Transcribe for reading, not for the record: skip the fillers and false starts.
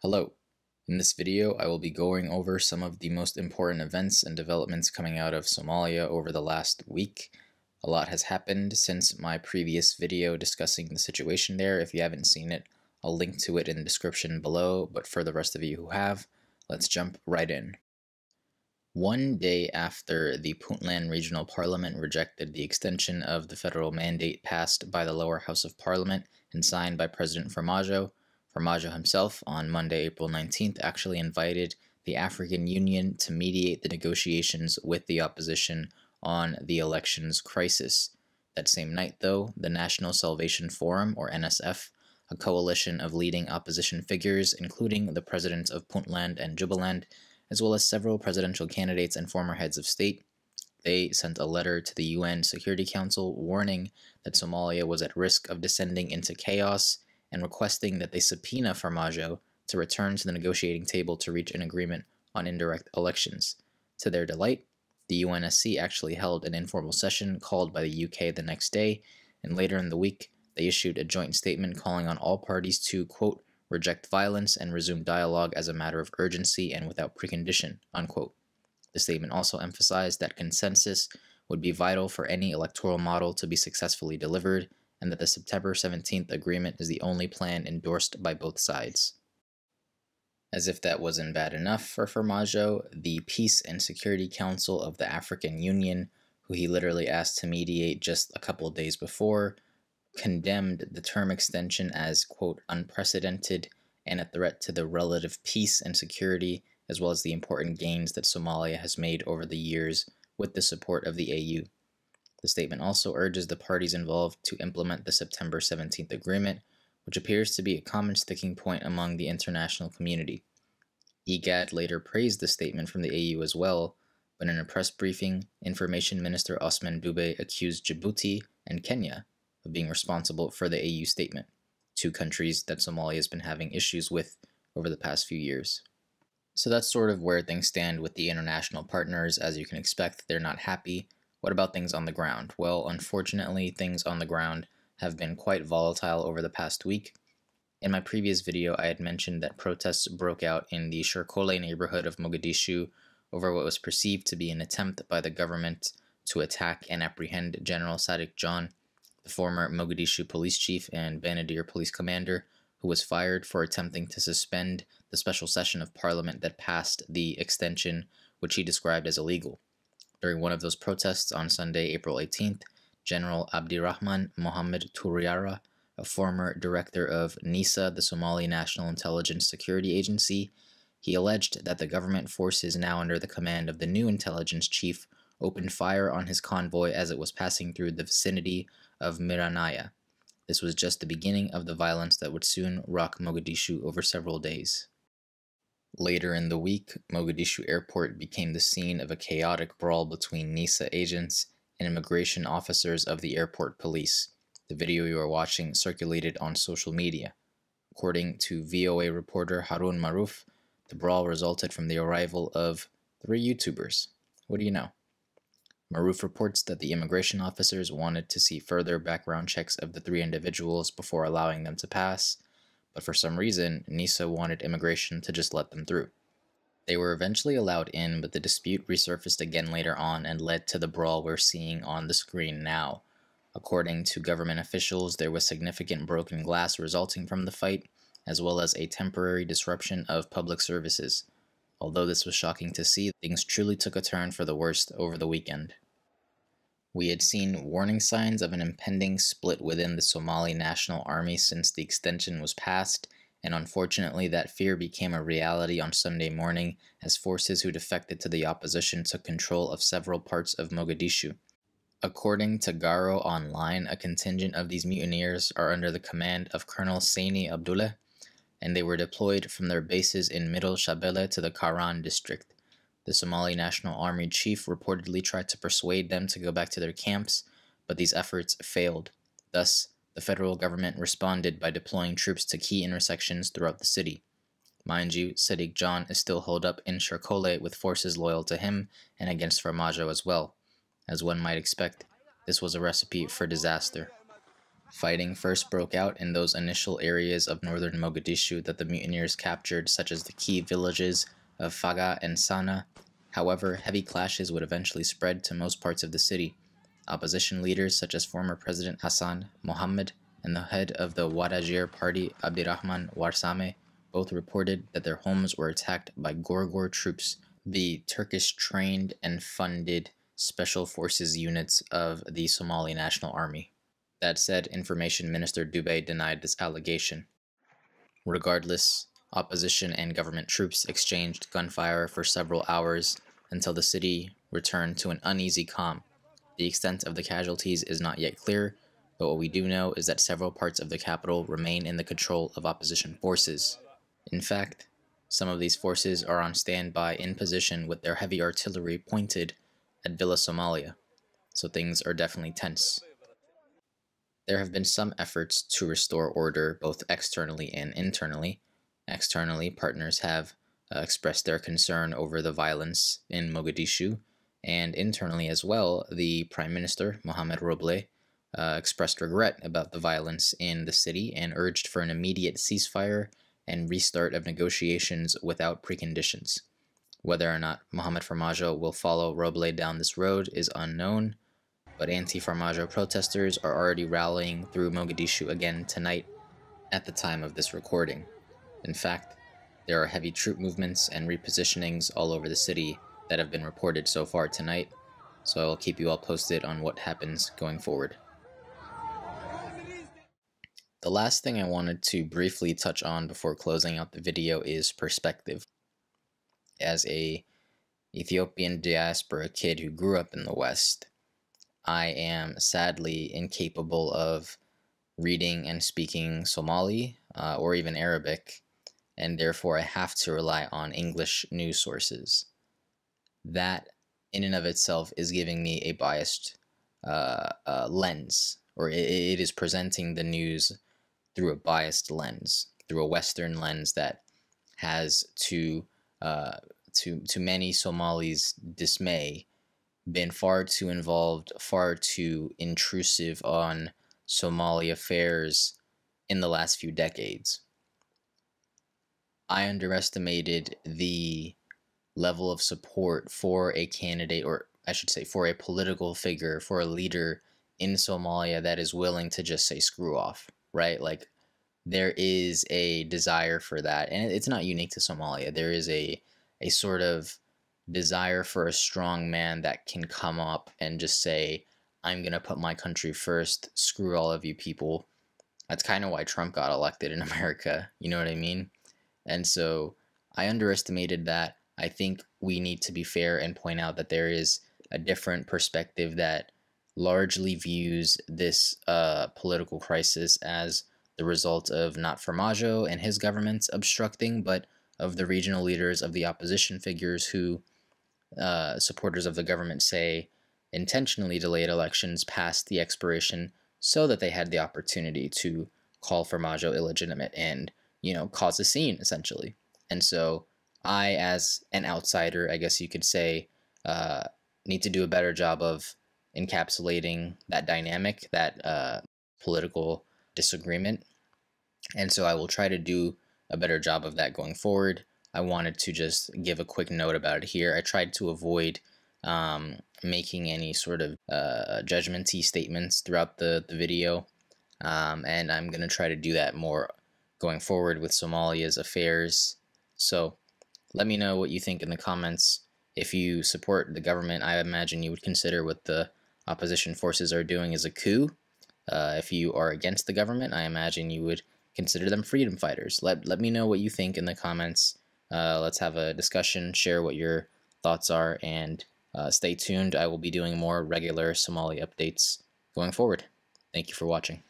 Hello. In this video, I will be going over some of the most important events and developments coming out of Somalia over the last week. A lot has happened since my previous video discussing the situation there. If you haven't seen it, I'll link to it in the description below, but for the rest of you who have, let's jump right in. One day after the Puntland Regional Parliament rejected the extension of the federal mandate passed by the lower house of parliament and signed by President Farmajo himself on Monday, April 19th, actually invited the African Union to mediate the negotiations with the opposition on the elections crisis. That same night, though, the National Salvation Forum, or NSF, a coalition of leading opposition figures, including the presidents of Puntland and Jubaland, as well as several presidential candidates and former heads of state, they sent a letter to the UN Security Council warning that Somalia was at risk of descending into chaos and requesting that they subpoena Farmajo to return to the negotiating table to reach an agreement on indirect elections. To their delight, the UNSC actually held an informal session called by the UK the next day, and later in the week, they issued a joint statement calling on all parties to, quote, reject violence and resume dialogue as a matter of urgency and without precondition, unquote. The statement also emphasized that consensus would be vital for any electoral model to be successfully delivered, and that the September 17th agreement is the only plan endorsed by both sides. As if that wasn't bad enough for Farmajo, the Peace and Security Council of the African Union, who he literally asked to mediate just a couple days before, condemned the term extension as, quote, unprecedented and a threat to the relative peace and security, as well as the important gains that Somalia has made over the years with the support of the AU. The statement also urges the parties involved to implement the September 17th agreement, which appears to be a common sticking point among the international community. IGAD later praised the statement from the AU as well, but in a press briefing, Information Minister Osman Dube accused Djibouti and Kenya of being responsible for the AU statement, two countries that Somalia has been having issues with over the past few years. So that's sort of where things stand with the international partners. As you can expect, they're not happy. What about things on the ground? Well, unfortunately, things on the ground have been quite volatile over the past week. In my previous video, I had mentioned that protests broke out in the Shirkole neighborhood of Mogadishu over what was perceived to be an attempt by the government to attack and apprehend General Sadiq John, the former Mogadishu police chief and Benadir police commander, who was fired for attempting to suspend the special session of parliament that passed the extension, which he described as illegal. During one of those protests on Sunday, April 18th, General Abdirahman Mohammed Turiara, a former director of NISA, the Somali National Intelligence Security Agency, he alleged that the government forces now under the command of the new intelligence chief opened fire on his convoy as it was passing through the vicinity of Miranaya. This was just the beginning of the violence that would soon rock Mogadishu over several days. Later in the week, Mogadishu Airport became the scene of a chaotic brawl between NISA agents and immigration officers of the airport police. The video you are watching circulated on social media. According to VOA reporter Harun Maruf, the brawl resulted from the arrival of 3 YouTubers. What do you know? Maruf reports that the immigration officers wanted to see further background checks of the 3 individuals before allowing them to pass, but for some reason, NISA wanted immigration to just let them through. They were eventually allowed in, but the dispute resurfaced again later on and led to the brawl we're seeing on the screen now. According to government officials, there was significant broken glass resulting from the fight, as well as a temporary disruption of public services. Although this was shocking to see, things truly took a turn for the worst over the weekend. We had seen warning signs of an impending split within the Somali National Army since the extension was passed, and unfortunately that fear became a reality on Sunday morning as forces who defected to the opposition took control of several parts of Mogadishu. According to Garo Online, a contingent of these mutineers are under the command of Colonel Saini Abdullah, and they were deployed from their bases in Middle Shabelle to the Karan district. The Somali National Army chief reportedly tried to persuade them to go back to their camps, but these efforts failed. Thus, the federal government responded by deploying troops to key intersections throughout the city. Mind you, Sadiq John is still holed up in Shirkole with forces loyal to him and against Farmajo as well. As one might expect, this was a recipe for disaster. Fighting first broke out in those initial areas of northern Mogadishu that the mutineers captured, such as the key villages of Faga and Sana. However, heavy clashes would eventually spread to most parts of the city. Opposition leaders such as former President Hassan Mohammed and the head of the Wadajir party Abdirahman Warsame both reported that their homes were attacked by Gorgor troops, the Turkish-trained and funded special forces units of the Somali National Army. That said, Information Minister Dubey denied this allegation. Regardless, opposition and government troops exchanged gunfire for several hours until the city returned to an uneasy calm. The extent of the casualties is not yet clear, but what we do know is that several parts of the capital remain in the control of opposition forces. In fact, some of these forces are on standby in position with their heavy artillery pointed at Villa Somalia, so things are definitely tense. There have been some efforts to restore order both externally and internally. Externally, partners have expressed their concern over the violence in Mogadishu, and internally as well, the Prime Minister, Mohamed Roble, expressed regret about the violence in the city and urged for an immediate ceasefire and restart of negotiations without preconditions. Whether or not Mohamed Farmajo will follow Roble down this road is unknown, but anti-Farmajo protesters are already rallying through Mogadishu again tonight at the time of this recording. In fact, there are heavy troop movements and repositionings all over the city that have been reported so far tonight, so I will keep you all posted on what happens going forward. The last thing I wanted to briefly touch on before closing out the video is perspective. As a Ethiopian diaspora kid who grew up in the West, I am sadly incapable of reading and speaking Somali or even Arabic, and therefore I have to rely on English news sources. That, in and of itself, is giving me a biased lens, or it is presenting the news through a biased lens, through a Western lens that has, to many Somalis' dismay, been far too involved, far too intrusive on Somali affairs in the last few decades. I underestimated the level of support for a candidate, or I should say for a political figure, for a leader in Somalia that is willing to just say screw off, right? Like, there is a desire for that, and it's not unique to Somalia. There is a sort of desire for a strong man that can come up and just say, I'm going to put my country first, screw all of you people. That's kind of why Trump got elected in America, you know what I mean? And so I underestimated that. I think we need to be fair and point out that there is a different perspective that largely views this political crisis as the result of not Farmajo and his governments obstructing, but of the regional leaders of the opposition figures who, supporters of the government say, intentionally delayed elections past the expiration so that they had the opportunity to call Farmajo illegitimate and, cause a scene, essentially. And so I, as an outsider, I guess you could say, need to do a better job of encapsulating that dynamic, that political disagreement. And so I will try to do a better job of that going forward. I wanted to just give a quick note about it here. I tried to avoid making any sort of judgmenty statements throughout the video, and I'm going to try to do that more going forward with Somalia's affairs. So let me know what you think in the comments. If you support the government, I imagine you would consider what the opposition forces are doing as a coup. If you are against the government, I imagine you would consider them freedom fighters. Let me know what you think in the comments. Let's have a discussion, share what your thoughts are, and stay tuned. I will be doing more regular Somali updates going forward. Thank you for watching.